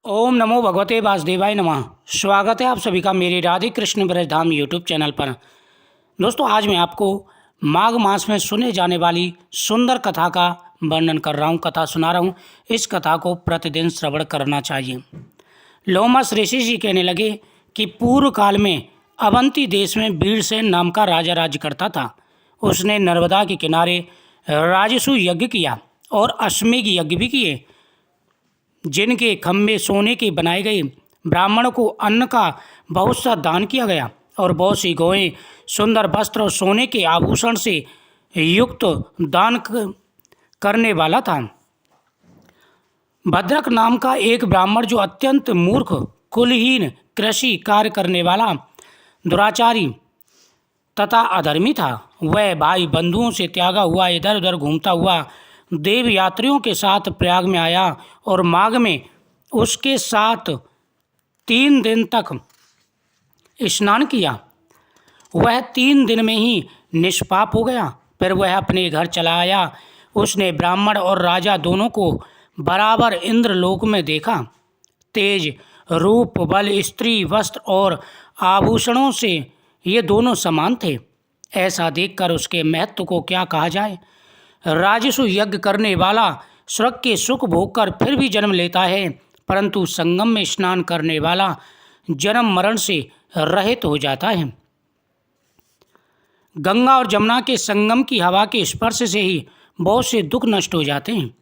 ओम नमो भगवते वासुदेवाय नमः। स्वागत है आप सभी का मेरे राधे कृष्ण ब्रजधाम यूट्यूब चैनल पर। दोस्तों, आज मैं आपको माघ मास में सुने जाने वाली सुंदर कथा का वर्णन कर रहा हूँ, कथा सुना रहा हूँ। इस कथा को प्रतिदिन श्रवण करना चाहिए। लोमस ऋषि जी कहने लगे कि पूर्व काल में अवंती देश में वीरसेन नाम का राजा राज्य करता था। उसने नर्मदा के किनारे राजसु यज्ञ किया और अश्वमेघ यज्ञ भी किए, जिनके खम्भे सोने के बनाए गए। ब्राह्मण को अन्न का बहुत सा दान किया गया और बहुत सी गौएं, सुंदर वस्त्र और सोने के आभूषण से युक्त दान करने वाला था। भद्रक नाम का एक ब्राह्मण, जो अत्यंत मूर्ख, कुलहीन, कृषि कार्य करने वाला, दुराचारी तथा अधर्मी था, वह भाई बंधुओं से त्यागा हुआ इधर उधर घूमता हुआ देव यात्रियों के साथ प्रयाग में आया और माघ में उसके साथ 3 दिन तक स्नान किया। वह 3 दिन में ही निष्पाप हो गया। फिर वह अपने घर चला आया। उसने ब्राह्मण और राजा दोनों को बराबर इंद्रलोक में देखा। तेज, रूप, बल, स्त्री, वस्त्र और आभूषणों से ये दोनों समान थे। ऐसा देखकर उसके महत्व को क्या कहा जाए। राजसु यज्ञ करने वाला स्वर्ग के सुख भोग कर फिर भी जन्म लेता है, परंतु संगम में स्नान करने वाला जन्म मरण से रहित हो जाता है। गंगा और जमुना के संगम की हवा के स्पर्श से ही बहुत से दुख नष्ट हो जाते हैं।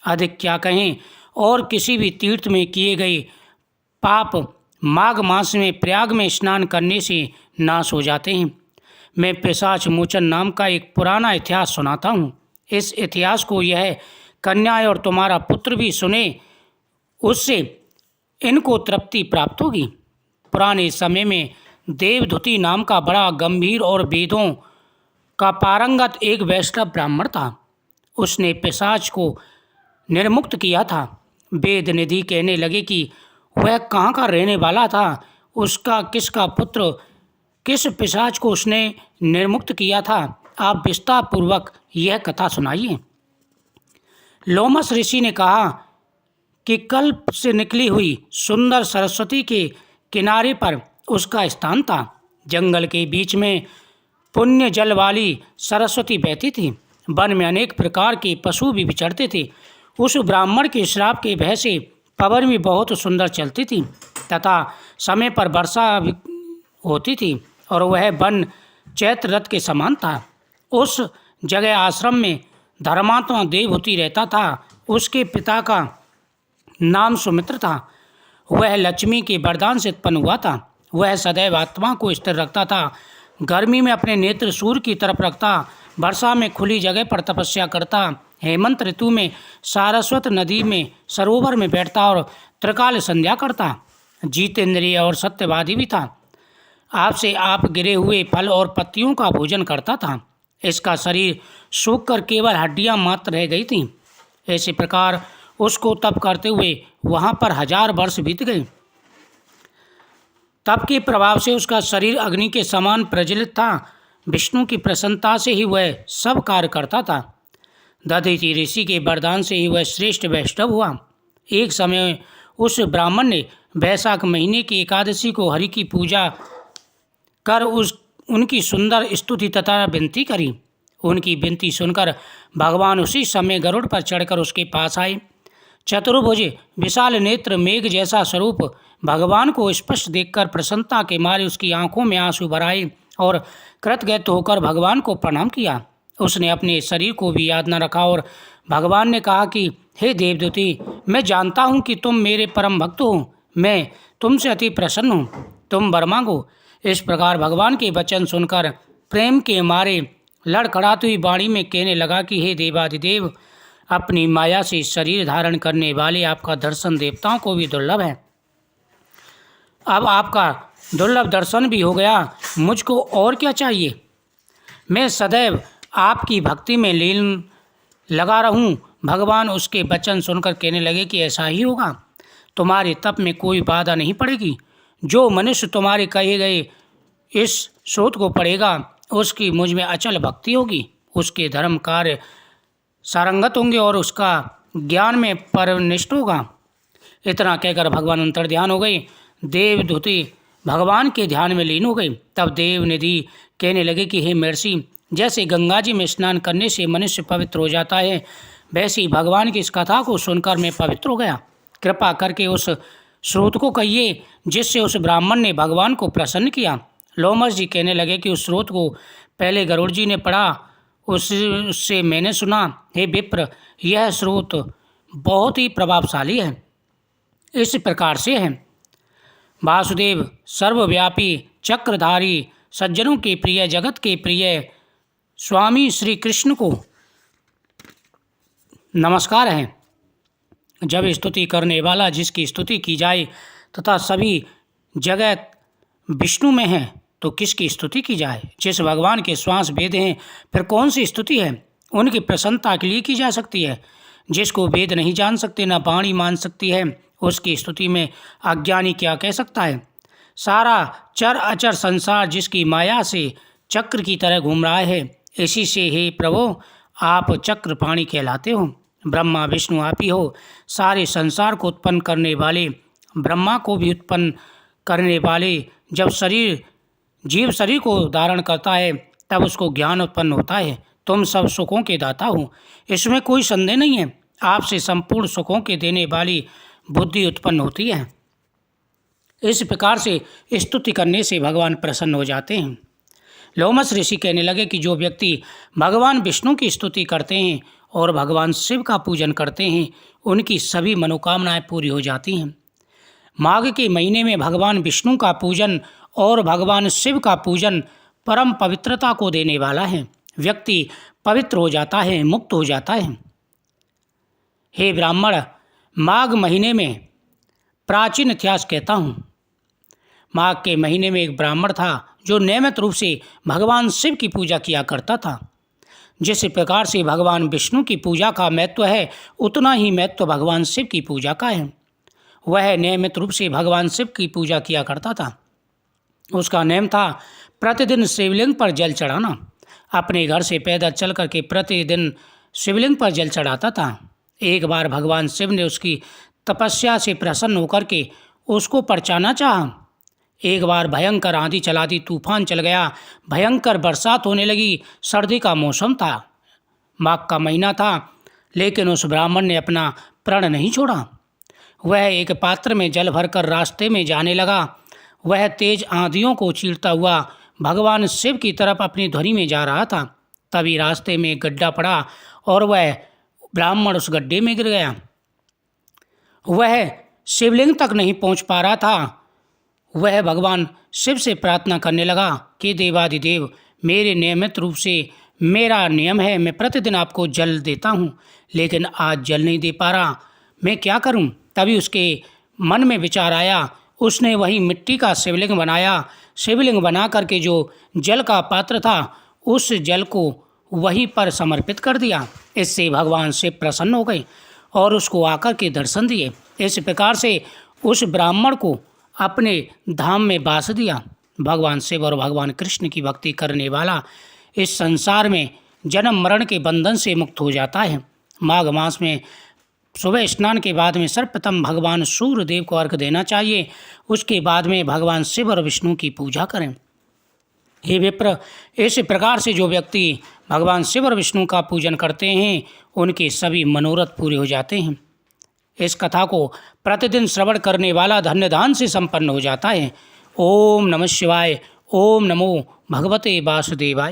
अधिक क्या कहें, और किसी भी तीर्थ में किए गए पाप माघ मास में प्रयाग में स्नान करने से नाश हो जाते हैं। मैं पिशाच मोचन नाम का एक पुराना इतिहास सुनाता हूँ। इस इतिहास को यह कन्या और तुम्हारा पुत्र भी सुने, उससे इनको तृप्ति प्राप्त होगी। पुराने समय में देवधुति नाम का बड़ा गंभीर और वेदों का पारंगत एक वैष्णव ब्राह्मण था। उसने पिशाच को निर्मुक्त किया था। वेद निधि कहने लगे कि वह कहाँ का रहने वाला था, उसका किसका पुत्र, किस पिशाच को उसने निर्मुक्त किया था। आप विस्तार पूर्वक यह कथा सुनाइए। लोमस ऋषि ने कहा कि कल्प से निकली हुई सुंदर सरस्वती के किनारे पर उसका स्थान था। जंगल के बीच में पुण्य जल वाली सरस्वती बहती थी। वन में अनेक प्रकार के पशु भी विचरते थे। उस ब्राह्मण के श्राप के भय से पवन भी बहुत सुंदर चलती थी तथा समय पर वर्षा होती थी और वह वन चैत्र रथ के समान था। उस जगह आश्रम में धर्मात्मा देवहूति रहता था। उसके पिता का नाम सुमित्र था। वह लक्ष्मी के वरदान से उत्पन्न हुआ था। वह सदैव आत्मा को स्थिर रखता था। गर्मी में अपने नेत्र सूर्य की तरफ रखता, वर्षा में खुली जगह पर तपस्या करता, हेमंत ऋतु में सारस्वत नदी में सरोवर में बैठता और त्रिकाल संध्या करता। जितेंद्रिय और सत्यवादी भी था। आपसे आप गिरे हुए फल और पत्तियों का भोजन करता था। इसका शरीर सूख कर केवल हड्डियां मात्र रह गई थीं। ऐसे प्रकार उसको तप करते हुए वहाँ पर 1000 वर्ष बीत गए। तप के प्रभाव से उसका शरीर अग्नि के समान प्रज्वलित था। विष्णु की प्रसन्नता से ही वह सब कार्य करता था। दधीचि ऋषि के वरदान से ही वह श्रेष्ठ वैष्णव हुआ। एक समय उस ब्राह्मण ने वैशाख महीने की एकादशी को हरि की पूजा कर उनकी सुंदर स्तुति तथा विनती करी। उनकी विनती सुनकर भगवान उसी समय गरुड़ पर चढ़कर उसके पास आए। चतुर्भुज विशाल नेत्र, मेघ जैसा स्वरूप भगवान को स्पष्ट देखकर प्रसन्नता के मारे उसकी आंखों में आंसू भर आए और कृतज्ञ होकर भगवान को प्रणाम किया। उसने अपने शरीर को भी याद न रखा और भगवान ने कहा कि हे देवदूती, मैं जानता हूँ कि तुम मेरे परम भक्त हो। मैं तुमसे अति प्रसन्न हूँ। तुम वर मांगो। इस प्रकार भगवान के वचन सुनकर प्रेम के मारे लड़खड़ाती हुई वाणी में कहने लगा कि हे देवादिदेव, अपनी माया से शरीर धारण करने वाले आपका दर्शन देवताओं को भी दुर्लभ है। अब आपका दुर्लभ दर्शन भी हो गया, मुझको और क्या चाहिए। मैं सदैव आपकी भक्ति में लीन लगा रहूं। भगवान उसके वचन सुनकर कहने लगे कि ऐसा ही होगा। तुम्हारे तप में कोई बाधा नहीं पड़ेगी। जो मनुष्य तुम्हारे कहे गए इस स्रोत को पढ़ेगा, उसकी मुझ में अचल भक्ति होगी। उसके धर्म कार्य सारंगत होंगे और उसका ज्ञान में परनिष्ठ होगा। इतना कहकर भगवान अंतर्ध्यान हो गए। देवदूती भगवान के ध्यान में लीन हो गई। तब देवनिधि कहने लगे कि हे महर्षि, जैसे गंगा जी में स्नान करने से मनुष्य पवित्र हो जाता है, वैसे ही भगवान की इस कथा को सुनकर मैं पवित्र हो गया। कृपा करके उस स्रोत को कहिए जिससे उस ब्राह्मण ने भगवान को प्रसन्न किया। लोमस जी कहने लगे कि उस स्रोत को पहले गरुड़ जी ने पढ़ा, उससे मैंने सुना। हे विप्र, यह स्रोत बहुत ही प्रभावशाली है। इस प्रकार से है। वासुदेव सर्वव्यापी चक्रधारी सज्जनों के प्रिय जगत के प्रिय स्वामी श्री कृष्ण को नमस्कार है। जब स्तुति करने वाला जिसकी स्तुति की जाए तथा सभी जगह विष्णु में है तो किसकी स्तुति की जाए। जिस भगवान के श्वास वेद हैं, फिर कौन सी स्तुति है उनकी प्रसन्नता के लिए की जा सकती है। जिसको वेद नहीं जान सकते, न वाणी मान सकती है, उसकी स्तुति में अज्ञानी क्या कह सकता है। सारा चर अचर संसार जिसकी माया से चक्र की तरह घूम रहा है, इसी से हे प्रभु आप चक्रपाणी कहलाते हो। ब्रह्मा विष्णु आप ही हो। सारे संसार को उत्पन्न करने वाले, ब्रह्मा को भी उत्पन्न करने वाले। जब जीव शरीर को धारण करता है तब उसको ज्ञान उत्पन्न होता है। तुम सब सुखों के दाता हो, इसमें कोई संदेह नहीं है। आपसे संपूर्ण सुखों के देने वाली बुद्धि उत्पन्न होती है। इस प्रकार से स्तुति करने से भगवान प्रसन्न हो जाते हैं। लोमस ऋषि कहने लगे कि जो व्यक्ति भगवान विष्णु की स्तुति करते हैं और भगवान शिव का पूजन करते हैं, उनकी सभी मनोकामनाएं पूरी हो जाती हैं। माघ के महीने में भगवान विष्णु का पूजन और भगवान शिव का पूजन परम पवित्रता को देने वाला है। व्यक्ति पवित्र हो जाता है, मुक्त हो जाता है। हे ब्राह्मण, माघ महीने में प्राचीन इतिहास कहता हूँ। माघ के महीने में एक ब्राह्मण था जो नियमित रूप से भगवान शिव की पूजा किया करता था। जिस प्रकार से भगवान विष्णु की पूजा का महत्व है, उतना ही महत्व भगवान शिव की पूजा का है। वह नियमित रूप से भगवान शिव की पूजा किया करता था। उसका नेम था प्रतिदिन शिवलिंग पर जल चढ़ाना। अपने घर से पैदल चल करके प्रतिदिन शिवलिंग पर जल चढ़ाता था। एक बार भगवान शिव ने उसकी तपस्या से प्रसन्न होकर के उसको परचाना चाहा। एक बार भयंकर आंधी चला दी, तूफान चल गया, भयंकर बरसात होने लगी। सर्दी का मौसम था, माघ का महीना था, लेकिन उस ब्राह्मण ने अपना प्रण नहीं छोड़ा। वह एक पात्र में जल भरकर रास्ते में जाने लगा। वह तेज आंधियों को चीरता हुआ भगवान शिव की तरफ अपनी ध्वनि में जा रहा था। तभी रास्ते में एक गड्ढा पड़ा और वह ब्राह्मण उस गड्ढे में गिर गया। वह शिवलिंग तक नहीं पहुंच पा रहा था। वह भगवान शिव से प्रार्थना करने लगा कि देवाधिदेव, मेरे नियमित रूप से मेरा नियम है, मैं प्रतिदिन आपको जल देता हूँ, लेकिन आज जल नहीं दे पा रहा, मैं क्या करूँ। तभी उसके मन में विचार आया। उसने वही मिट्टी का शिवलिंग बनाया। शिवलिंग बना करके जो जल का पात्र था, उस जल को वहीं पर समर्पित कर दिया। इससे भगवान शिव प्रसन्न हो गए और उसको आकर के दर्शन दिए। इस प्रकार से उस ब्राह्मण को अपने धाम में बास दिया। भगवान शिव और भगवान कृष्ण की भक्ति करने वाला इस संसार में जन्म मरण के बंधन से मुक्त हो जाता है। माघ मास में सुबह स्नान के बाद में सर्वप्रथम भगवान सूर्य देव को अर्घ देना चाहिए। उसके बाद में भगवान शिव और विष्णु की पूजा करें। हे विप्र, इस प्रकार से जो व्यक्ति भगवान शिव और विष्णु का पूजन करते हैं, उनके सभी मनोरथ पूरे हो जाते हैं। इस कथा को प्रतिदिन श्रवण करने वाला धन्य दान से संपन्न हो जाता है। ओम नमः शिवाय। ओम नमो भगवते वासुदेवाय।